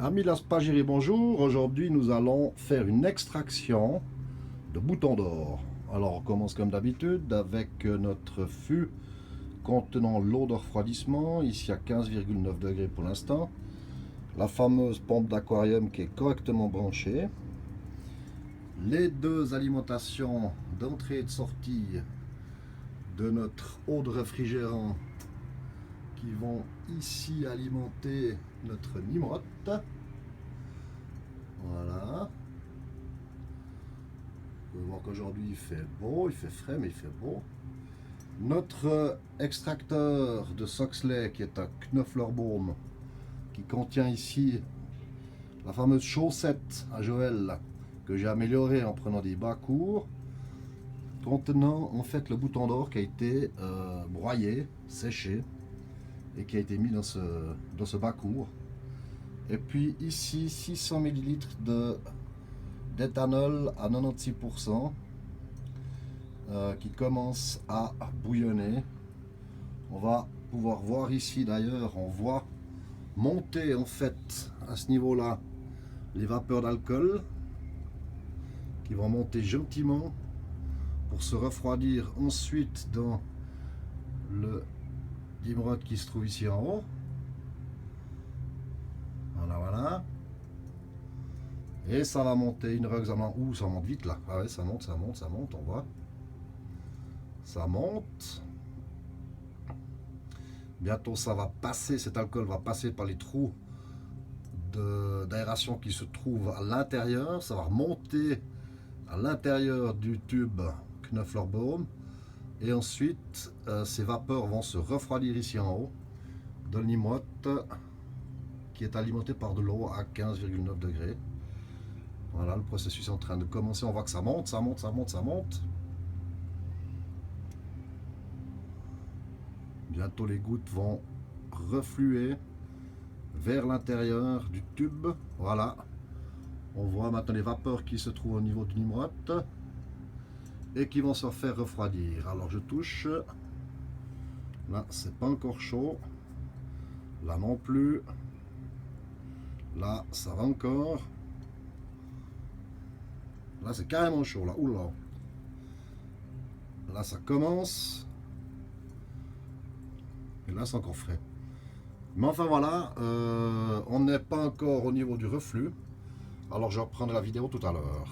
Amis Laspagiri, bonjour. Aujourd'hui, nous allons faire une extraction de boutons d'or. Alors, on commence comme d'habitude avec notre fût contenant l'eau de refroidissement, ici à 15,9 degrés pour l'instant. La fameuse pompe d'aquarium qui est correctement branchée. Les deux alimentations d'entrée et de sortie de notre eau de réfrigérant qui vont ici alimenter notre Nimrod. Voilà. Vous pouvez voir qu'aujourd'hui il fait beau, il fait frais, mais il fait beau. Notre extracteur de Soxley qui est un Knöflerbaum qui contient ici la fameuse chaussette à Joël que j'ai améliorée en prenant des bas courts, contenant en fait le bouton d'or qui a été broyé, séché et qui a été mis dans ce bas court. Et puis ici 600 ml d'éthanol à 96% qui commence à bouillonner. On va pouvoir voir ici d'ailleurs, on voit monter en fait à ce niveau là les vapeurs d'alcool qui vont monter gentiment pour se refroidir ensuite dans le Nimrod qui se trouve ici en haut. Voilà. Et ça va monter une examen. Ouh, ça monte vite là. Ah ouais, ça monte, on voit. Ça monte. Bientôt ça va passer, cet alcool va passer par les trous d'aération qui se trouvent à l'intérieur. Ça va remonter à l'intérieur du tube Knöflerbaum. Et ensuite, ces vapeurs vont se refroidir ici en haut dans le Nimrod qui est alimenté par de l'eau à 15,9 degrés. Voilà, le processus est en train de commencer. On voit que ça monte, ça monte, ça monte, ça monte. Bientôt les gouttes vont refluer vers l'intérieur du tube. Voilà. On voit maintenant les vapeurs qui se trouvent au niveau du Nimrod et qui vont se faire refroidir. Alors je touche. Là, c'est pas encore chaud. Là non plus. Là, ça va encore. Là, c'est carrément chaud. Là, oula. Là, ça commence. Et là, c'est encore frais. Mais enfin, voilà. On n'est pas encore au niveau du reflux. Alors, je reprendrai la vidéo tout à l'heure.